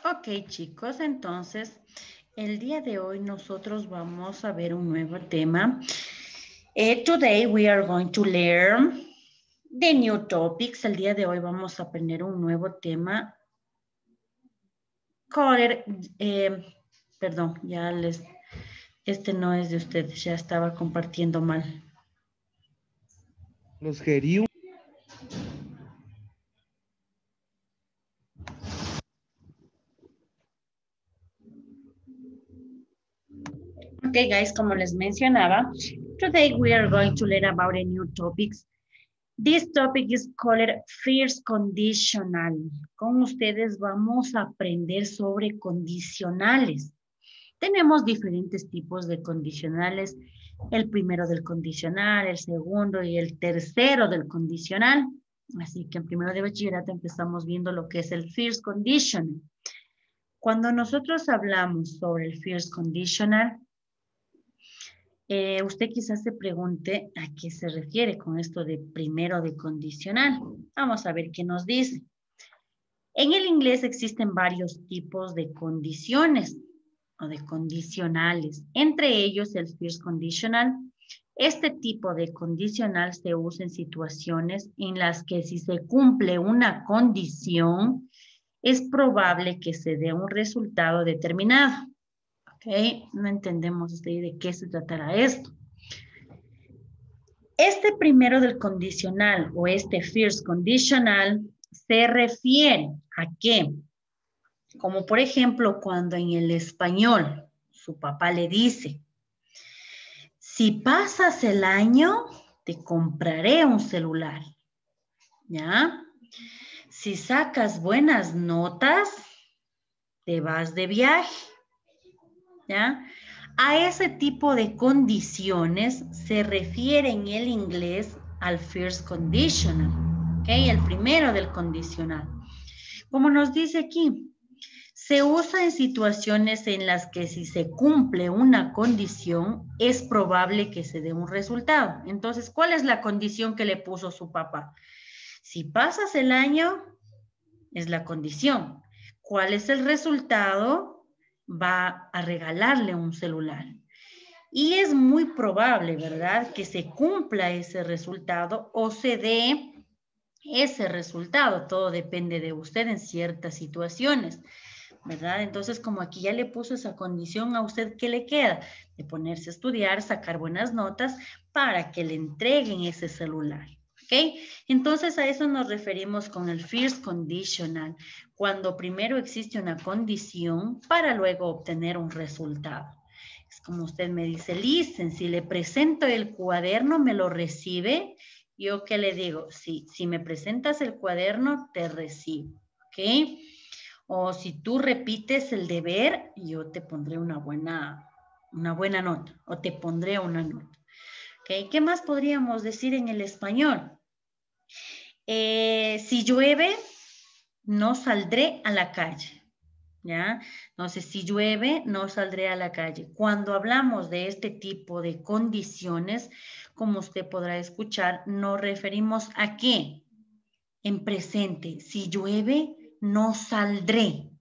Ok, chicos, entonces el día de hoy nosotros vamos a ver un nuevo tema. Today we are going to learn the new topics. El día de hoy vamos a aprender un nuevo tema. Perdón, este no es de ustedes, ya estaba compartiendo mal. Los gerium. Okay, guys, como les mencionaba, today we are going to learn about a new topics. This topic is called first conditional. Con ustedes vamos a aprender sobre condicionales. Tenemos diferentes tipos de condicionales. El primero del condicional, el segundo y el tercero del condicional. Así que en primero de bachillerato empezamos viendo lo que es el first conditional. Cuando nosotros hablamos sobre el first conditional, usted quizás se pregunte a qué se refiere con esto de primero de condicional. Vamos a ver qué nos dice. En el inglés existen varios tipos de condiciones o de condicionales, entre ellos el first conditional. Este tipo de condicional se usa en situaciones en las que si se cumple una condición, es probable que se dé un resultado determinado. ¿Ok? No entendemos de qué se tratará esto. Este primero del condicional o este first conditional se refiere a qué? Como por ejemplo cuando en el español su papá le dice, si pasas el año, te compraré un celular. ¿Ya? Si sacas buenas notas, te vas de viaje. ¿Ya? A ese tipo de condiciones se refiere en el inglés al first conditional, ¿ok? El primero del condicional. Como nos dice aquí, se usa en situaciones en las que si se cumple una condición, es probable que se dé un resultado. Entonces, ¿cuál es la condición que le puso su papá? Si pasas el año, es la condición. ¿Cuál es el resultado? Va a regalarle un celular. Y es muy probable, ¿verdad?, que se cumpla ese resultado o se dé ese resultado. Todo depende de usted en ciertas situaciones, ¿verdad? Entonces, como aquí ya le puso esa condición a usted, ¿qué le queda? De ponerse a estudiar, sacar buenas notas para que le entreguen ese celular. ¿Ok? Entonces a eso nos referimos con el first conditional, cuando primero existe una condición para luego obtener un resultado. Es como usted me dice, listen, si le presento el cuaderno, ¿me lo recibe? Yo qué le digo, sí, si me presentas el cuaderno, te recibo. ¿Ok? O si tú repites el deber, yo te pondré una buena nota o te pondré una nota. ¿Ok? ¿Qué más podríamos decir en el español? Si llueve, no saldré a la calle, ¿ya? Entonces, si llueve, no saldré a la calle. Cuando hablamos de este tipo de condiciones, como usted podrá escuchar, nos referimos a qué? En presente. Si llueve, no saldré.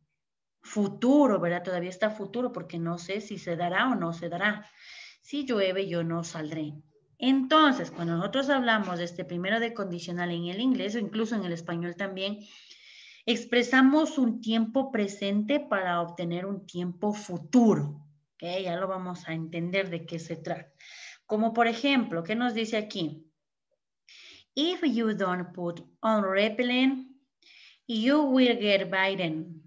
Futuro, ¿verdad? Todavía está futuro porque no sé si se dará o no se dará. Si llueve, yo no saldré. Entonces, cuando nosotros hablamos de este primero de condicional en el inglés o incluso en el español también, expresamos un tiempo presente para obtener un tiempo futuro. ¿Ok? Ya lo vamos a entender de qué se trata. Como por ejemplo, ¿qué nos dice aquí? If you don't put on repellent, you will get bitten.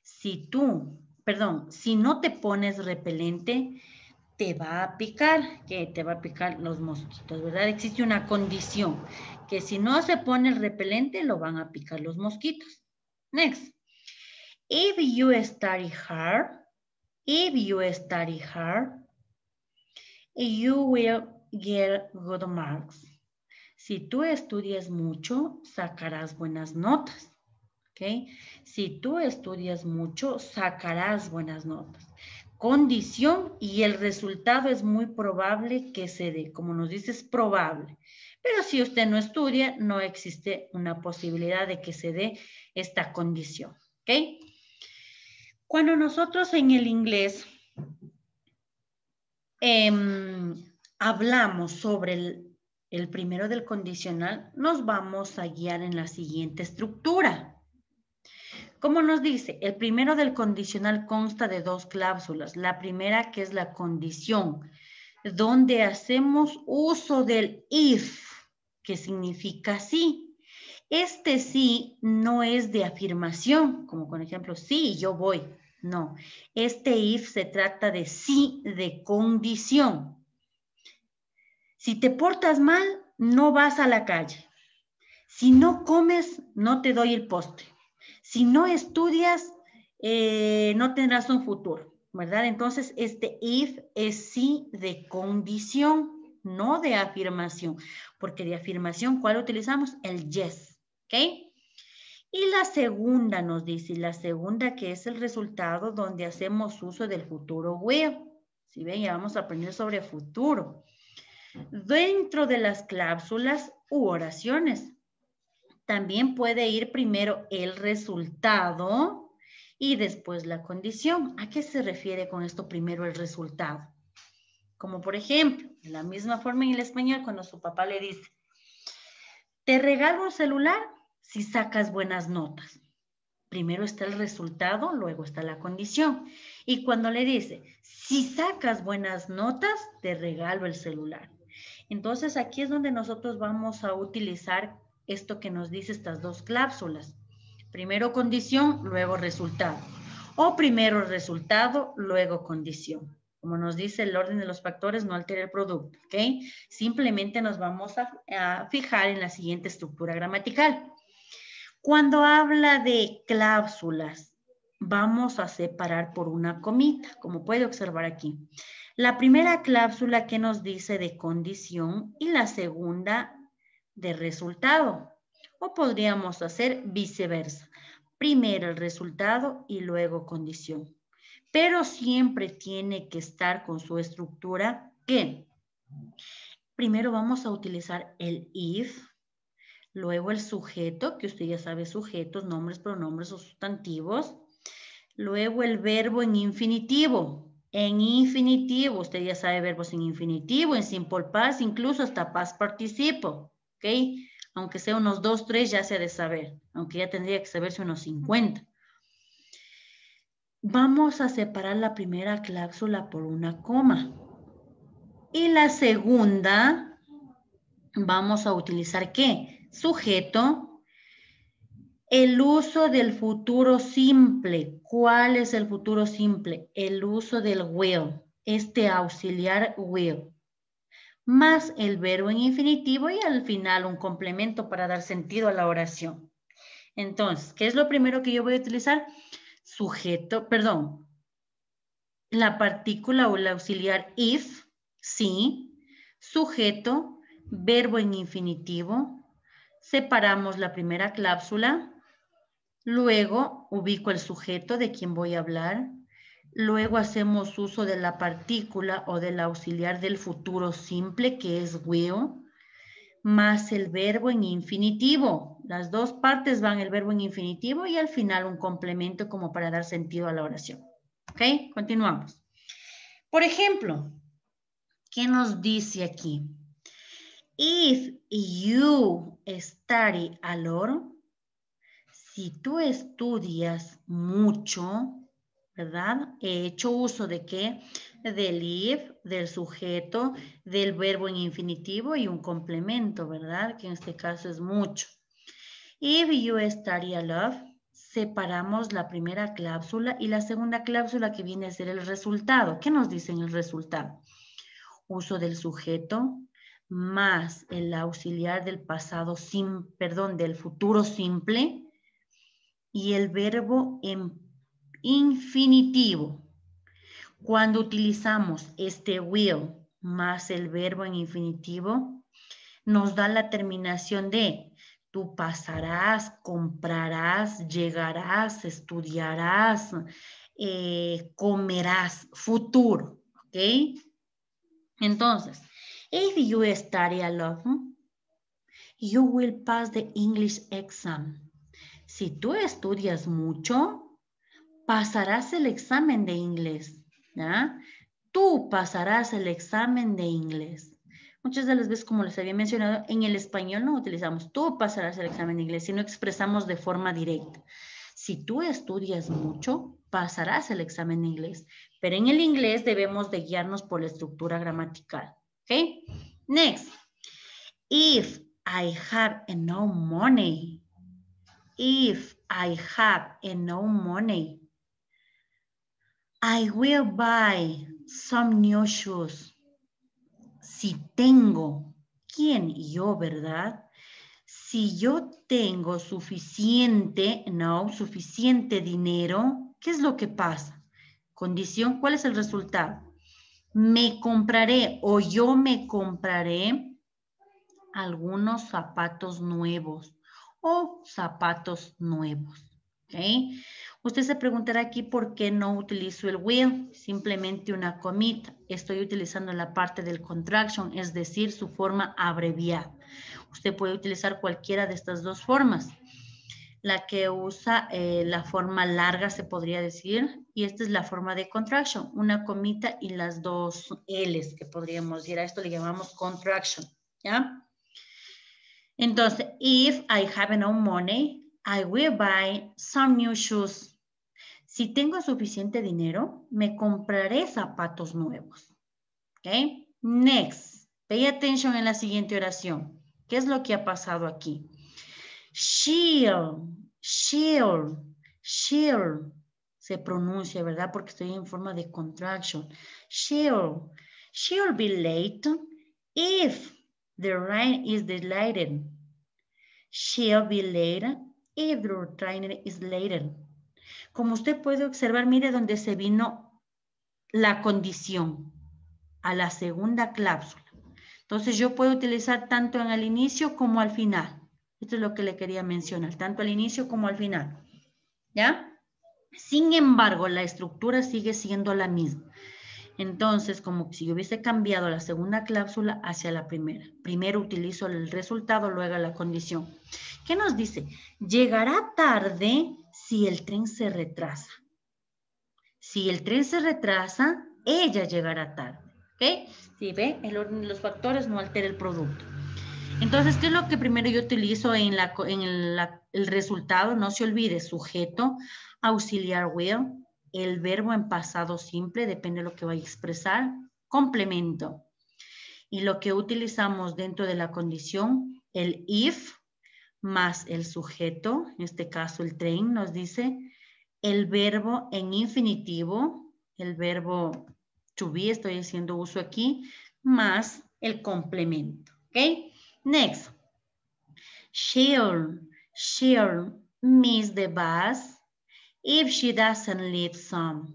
Si no te pones repelente, te va a picar, que te va a picar los mosquitos, ¿verdad? Existe una condición, que si no se pone el repelente, lo van a picar los mosquitos. Next. If you study hard, you will get good marks. Si tú estudias mucho, sacarás buenas notas. ¿Ok? Si tú estudias mucho, sacarás buenas notas. Condición y el resultado es muy probable que se dé. Como nos dice, es probable. Pero si usted no estudia, no existe una posibilidad de que se dé esta condición. ¿Ok? Cuando nosotros en el inglés hablamos sobre el primero del condicional, nos vamos a guiar en la siguiente estructura. Como nos dice, el primero del condicional consta de dos cláusulas. La primera, que es la condición, donde hacemos uso del if, que significa sí. Este sí no es de afirmación, como por ejemplo, sí, yo voy. No, este if se trata de sí de condición. Si te portas mal, no vas a la calle. Si no comes, no te doy el postre. Si no estudias, no tendrás un futuro, ¿verdad? Entonces, este if es sí de condición, no de afirmación, porque de afirmación, ¿cuál utilizamos? El yes, ¿ok? Y la segunda nos dice, la segunda que es el resultado donde hacemos uso del futuro will. Si ven, ya vamos a aprender sobre futuro. Dentro de las cláusulas u oraciones, también puede ir primero el resultado y después la condición. ¿A qué se refiere con esto primero el resultado? Como por ejemplo, de la misma forma en el español cuando su papá le dice, te regalo un celular si sacas buenas notas. Primero está el resultado, luego está la condición. Y cuando le dice, si sacas buenas notas, te regalo el celular. Entonces aquí es donde nosotros vamos a utilizar esto que nos dice estas dos cláusulas. Primero condición, luego resultado. O primero resultado, luego condición. Como nos dice el orden de los factores, no altera el producto, ¿ok? Simplemente nos vamos a fijar en la siguiente estructura gramatical. Cuando habla de cláusulas, vamos a separar por una comita, como puede observar aquí. La primera cláusula que nos dice de condición y la segunda de resultado. O podríamos hacer viceversa. Primero el resultado y luego condición. Pero siempre tiene que estar con su estructura que primero vamos a utilizar el if, luego el sujeto, que usted ya sabe sujetos, nombres, pronombres o sustantivos. Luego el verbo en infinitivo. En infinitivo, usted ya sabe verbos en infinitivo, en simple past, incluso hasta past participo. ¿Ok? Aunque sea unos 2, 3 ya se ha de saber. Aunque ya tendría que saberse unos 50. Vamos a separar la primera cláusula por una coma. Y la segunda, vamos a utilizar ¿qué? Sujeto. El uso del futuro simple. ¿Cuál es el futuro simple? El uso del will, este auxiliar will, más el verbo en infinitivo y al final un complemento para dar sentido a la oración. Entonces, ¿qué es lo primero que yo voy a utilizar? Sujeto, perdón, la partícula o el auxiliar if, sí, sujeto, verbo en infinitivo, separamos la primera cláusula. Luego ubico el sujeto de quien voy a hablar. Luego hacemos uso de la partícula o del auxiliar del futuro simple, que es will, más el verbo en infinitivo. Las dos partes van el verbo en infinitivo y al final un complemento como para dar sentido a la oración. ¿Ok? Continuamos. Por ejemplo, ¿qué nos dice aquí? If you study a lot, si tú estudias mucho, ¿verdad? He hecho uso de ¿qué? Del if, del sujeto, del verbo en infinitivo y un complemento, ¿verdad? Que en este caso es mucho. If you study a lot, separamos la primera cláusula y la segunda cláusula que viene a ser el resultado. ¿Qué nos dice en el resultado? Uso del sujeto más el auxiliar del pasado, del futuro simple, y el verbo en infinitivo. Cuando utilizamos este will más el verbo en infinitivo, nos da la terminación de tú pasarás, comprarás, llegarás, estudiarás, comerás, futuro, ¿ok? Entonces, if you study a lot, you will pass the English exam. Si tú estudias mucho, pasarás el examen de inglés, ¿ya? Tú pasarás el examen de inglés. Muchas de las veces, como les había mencionado, en el español no utilizamos tú pasarás el examen de inglés, sino expresamos de forma directa. Si tú estudias mucho, pasarás el examen de inglés. Pero en el inglés debemos de guiarnos por la estructura gramatical. ¿Ok? Next. If I have enough money. If I have enough money. I will buy some new shoes. Si tengo, ¿quién? Yo, ¿verdad? Si yo tengo suficiente, no, suficiente dinero, ¿qué es lo que pasa? Condición, ¿cuál es el resultado? Me compraré o yo me compraré algunos zapatos nuevos o zapatos nuevos. ¿Ok? Usted se preguntará aquí por qué no utilizo el will, simplemente una comita. Estoy utilizando la parte del contraction, es decir, su forma abreviada. Usted puede utilizar cualquiera de estas dos formas. La que usa la forma larga, se podría decir, y esta es la forma de contraction, una comita y las dos L's que podríamos decir. A esto le llamamos contraction, ¿ya? Entonces, if I have enough money, I will buy some new shoes. Si tengo suficiente dinero, me compraré zapatos nuevos. ¿Ok? Next. Pay attention en la siguiente oración. ¿Qué es lo que ha pasado aquí? She'll, she'll, she'll. Se pronuncia, ¿verdad? Porque estoy en forma de contraction. She'll be late if the rain is delayed. She'll be late if the train is late. Como usted puede observar, mire donde se vino la condición a la segunda cláusula. Entonces yo puedo utilizar tanto en el inicio como al final. Esto es lo que le quería mencionar, tanto al inicio como al final. ¿Ya? Sin embargo, la estructura sigue siendo la misma. Entonces, como si yo hubiese cambiado la segunda cláusula hacia la primera. Primero utilizo el resultado, luego la condición. ¿Qué nos dice? Llegará tarde si el tren se retrasa. Si el tren se retrasa, ella llegará tarde. ¿Ok? Si ve, el orden de los factores no altera el producto. Entonces, ¿qué es lo que primero yo utilizo en el resultado? No se olvide, sujeto, auxiliar will, el verbo en pasado simple, depende de lo que vaya a expresar, complemento. Y lo que utilizamos dentro de la condición, el if, más el sujeto, en este caso el tren nos dice, el verbo en infinitivo, el verbo to be, estoy haciendo uso aquí, más el complemento, ¿ok? Next. She'll miss the bus if she doesn't leave some.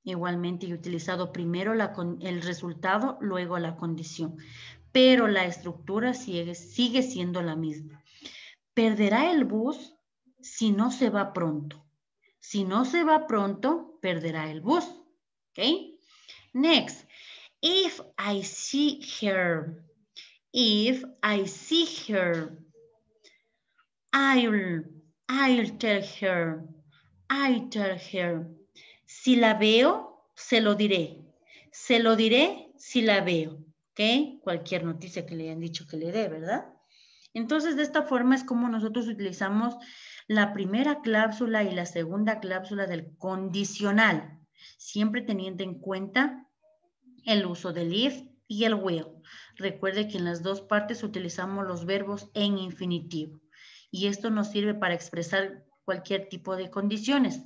Igualmente he utilizado primero el resultado, luego la condición. Pero la estructura sigue siendo la misma. Perderá el bus si no se va pronto. Si no se va pronto, perderá el bus. ¿Ok? Next. If I see her, I'll tell her. Si la veo, se lo diré. Se lo diré si la veo. ¿Ok? Cualquier noticia que le hayan dicho que le dé, ¿verdad? Entonces, de esta forma es como nosotros utilizamos la primera cláusula y la segunda cláusula del condicional, siempre teniendo en cuenta el uso del if y el will. Recuerde que en las dos partes utilizamos los verbos en infinitivo y esto nos sirve para expresar cualquier tipo de condiciones.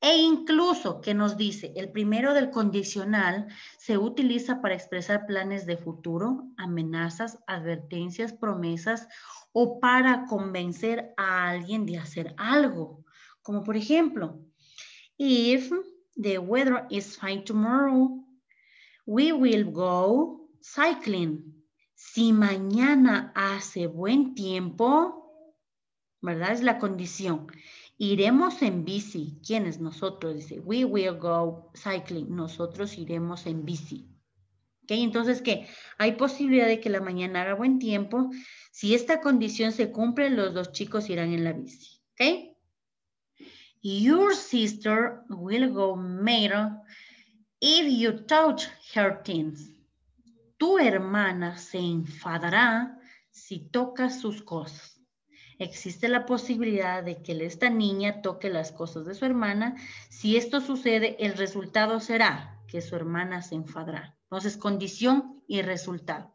E incluso, que nos dice, el primero del condicional se utiliza para expresar planes de futuro, amenazas, advertencias, promesas o para convencer a alguien de hacer algo. Como por ejemplo, if the weather is fine tomorrow, we will go cycling. Si mañana hace buen tiempo, ¿verdad? Es la condición. Iremos en bici. ¿Quiénes? Nosotros. Dice, we will go cycling. Nosotros iremos en bici. ¿Ok? Entonces, ¿qué? Hay posibilidad de que la mañana haga buen tiempo. Si esta condición se cumple, los dos chicos irán en la bici. ¿Ok? Your sister will go mad if you touch her things. Tu hermana se enfadará si tocas sus cosas. Existe la posibilidad de que esta niña toque las cosas de su hermana. Si esto sucede, el resultado será que su hermana se enfadará. Entonces, condición y resultado.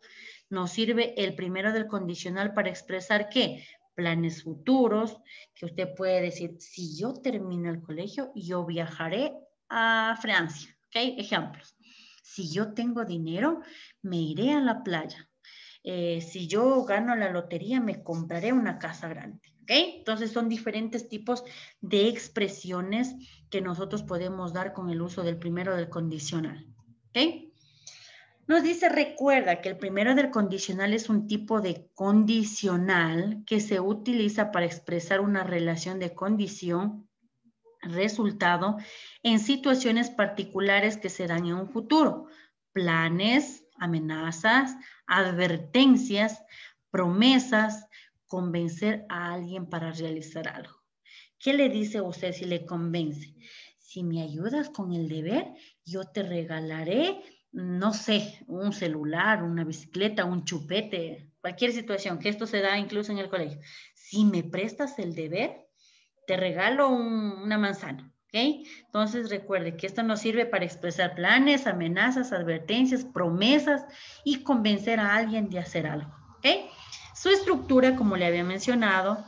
Nos sirve el primero del condicional para expresar ¿qué? Planes futuros, que usted puede decir, si yo termino el colegio, yo viajaré a Francia. ¿Ok? Ejemplos. Si yo tengo dinero, me iré a la playa. Si yo gano la lotería, me compraré una casa grande. ¿Ok? Entonces son diferentes tipos de expresiones que nosotros podemos dar con el uso del primero del condicional. ¿Ok? Nos dice, recuerda que el primero del condicional es un tipo de condicional que se utiliza para expresar una relación de condición, resultado, en situaciones particulares que se dan en un futuro. Planes, amenazas, advertencias, promesas, convencer a alguien para realizar algo. ¿Qué le dice a usted si le convence? Si me ayudas con el deber, yo te regalaré, no sé, un celular, una bicicleta, un chupete, cualquier situación, que esto se da incluso en el colegio. Si me prestas el deber, te regalo una manzana. ¿Ok? Entonces recuerde que esto nos sirve para expresar planes, amenazas, advertencias, promesas y convencer a alguien de hacer algo. ¿Ok? Su estructura, como le había mencionado,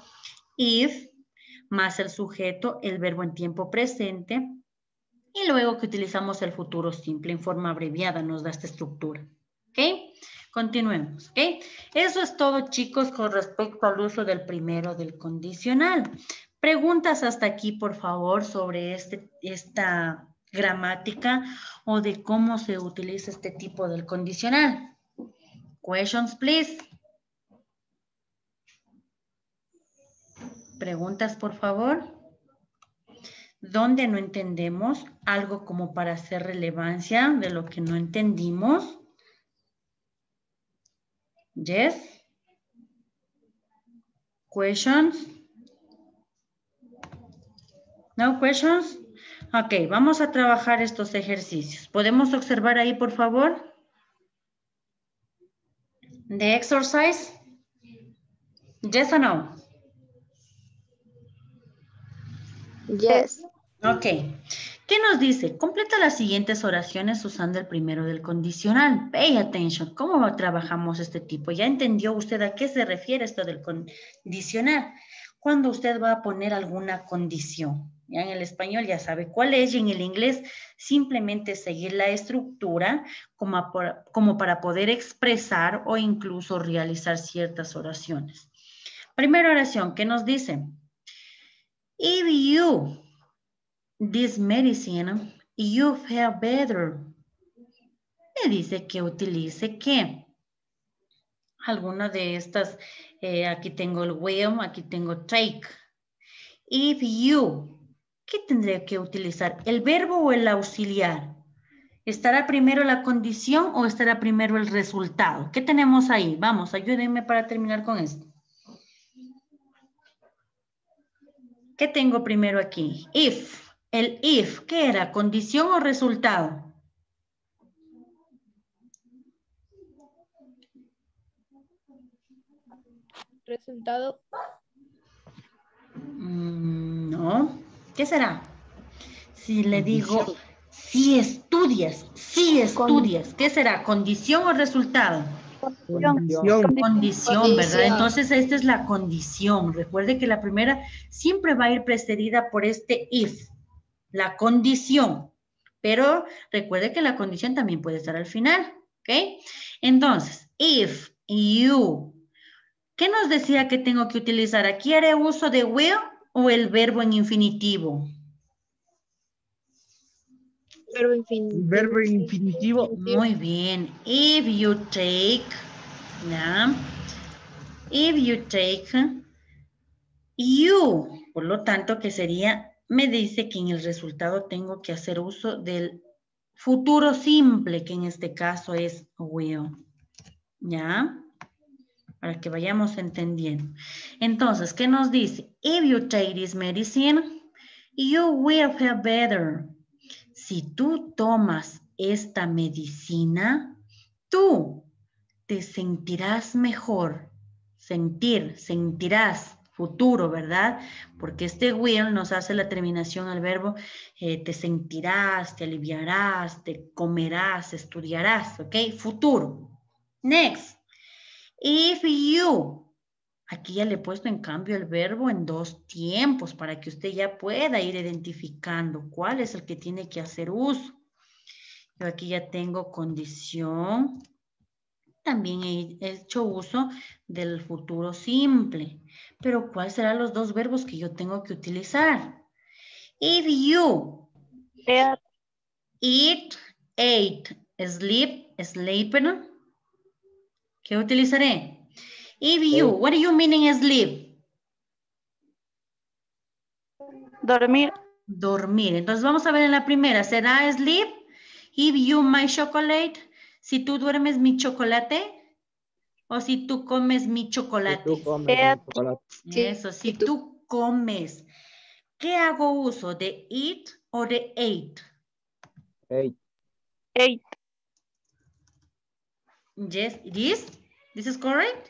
if, más el sujeto, el verbo en tiempo presente, y luego que utilizamos el futuro simple en forma abreviada nos da esta estructura. ¿Ok? Continuemos. ¿Ok? Eso es todo, chicos, con respecto al uso del primero del condicional. Preguntas hasta aquí, por favor, sobre esta gramática o de cómo se utiliza este tipo del condicional. Questions, please. Preguntas, por favor. ¿Dónde no entendemos? Algo como para hacer relevancia de lo que no entendimos. Yes. Questions? No questions? Ok, vamos a trabajar estos ejercicios. ¿Podemos observar ahí, por favor? The exercise? Yes or no? Yes. Ok. ¿Qué nos dice? Completa las siguientes oraciones usando el primero del condicional. Pay attention. ¿Cómo trabajamos este tipo? ¿Ya entendió usted a qué se refiere esto del condicional? Cuando usted va a poner alguna condición. Ya en el español ya sabe cuál es y en el inglés simplemente seguir la estructura como para poder expresar o incluso realizar ciertas oraciones. Primera oración, ¿qué nos dice? If you this medicine, you feel better. Me dice que utilice ¿qué? Alguna de estas, aquí tengo el will, aquí tengo take. If you, ¿qué tendré que utilizar? ¿El verbo o el auxiliar? ¿Estará primero la condición o estará primero el resultado? ¿Qué tenemos ahí? Vamos, ayúdenme para terminar con esto. ¿Qué tengo primero aquí? If. El if, ¿qué era? ¿Condición o resultado? Resultado. No. ¿Qué será? Si le digo, si estudias, ¿qué será? ¿Condición o resultado? Condición. Condición, ¿verdad? Condición. Entonces, esta es la condición. Recuerde que la primera siempre va a ir precedida por este if, la condición. Pero recuerde que la condición también puede estar al final, ¿ok? Entonces, if you, ¿qué nos decía que tengo que utilizar? ¿Aquí haré uso de will o el verbo en infinitivo? Verbo infinitivo. Verbo infinitivo. Muy bien. If you take, ¿ya? If you take, you, por lo tanto, que sería, me dice que en el resultado tengo que hacer uso del futuro simple, que en este caso es will. ¿Ya? Para que vayamos entendiendo. Entonces, ¿qué nos dice? If you take this medicine, You will feel better. Si tú tomas esta medicina, tú te sentirás mejor. Sentirás, futuro, ¿verdad? Porque este will nos hace la terminación al verbo te sentirás, te aliviarás, te comerás, estudiarás, ¿ok? Futuro. Next. If you, aquí ya le he puesto en cambio el verbo en dos tiempos para que usted ya pueda ir identificando cuál es el que tiene que hacer uso. Yo aquí ya tengo condición. También he hecho uso del futuro simple. Pero ¿cuáles serán los dos verbos que yo tengo que utilizar? If you eat, ate, sleep, sleepen. ¿Qué utilizaré? If you, what do you mean in sleep? Dormir. Dormir. Entonces vamos a ver en la primera. ¿Será sleep? If you my chocolate. Si tú duermes mi chocolate. O si tú comes mi chocolate. Si tú comes mi chocolate. Eso, si tú comes. ¿Qué hago uso? ¿De eat o de ate? Ate. Yes, it is. This is correct?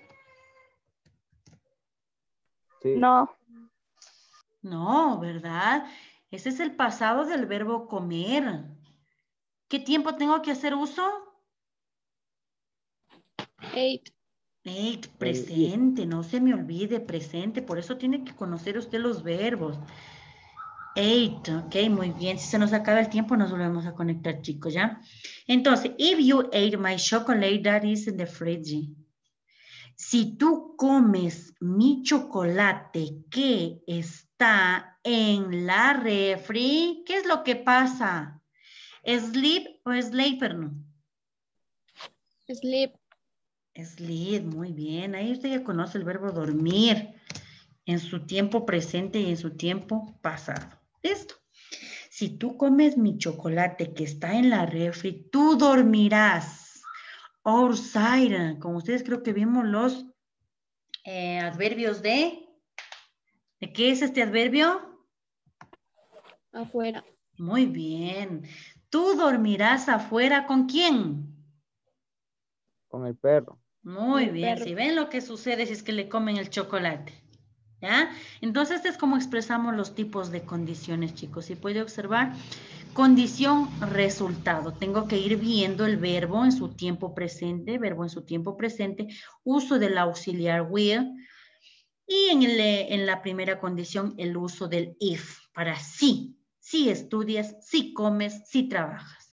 Sí. No. No, ¿verdad? Ese es el pasado del verbo comer. ¿Qué tiempo tengo que hacer uso? Ate. Ate, presente, no se me olvide, presente. Por eso tiene que conocer usted los verbos. Ate, ok, muy bien. Si se nos acaba el tiempo, nos volvemos a conectar, chicos, ¿ya? Entonces, if you ate my chocolate that is in the fridge. Si tú comes mi chocolate que está en la refri, ¿qué es lo que pasa? ¿Sleep o sleeper? Sleep. Sleep, muy bien. Ahí usted ya conoce el verbo dormir en su tiempo presente y en su tiempo pasado. Listo. Si tú comes mi chocolate que está en la refri, tú dormirás. Outside. Como ustedes creo que vimos los adverbios de... ¿De qué es este adverbio? Afuera. Muy bien. ¿Tú dormirás afuera con quién? Con el perro. Muy El bien. perro. Si ven lo que sucede si es que le comen el chocolate. ¿Ya? Entonces, este es como expresamos los tipos de condiciones, chicos. Si puede observar, condición, resultado. Tengo que ir viendo el verbo en su tiempo presente, uso del auxiliar will, y en la primera condición, el uso del if, para sí estudias, sí comes, sí trabajas.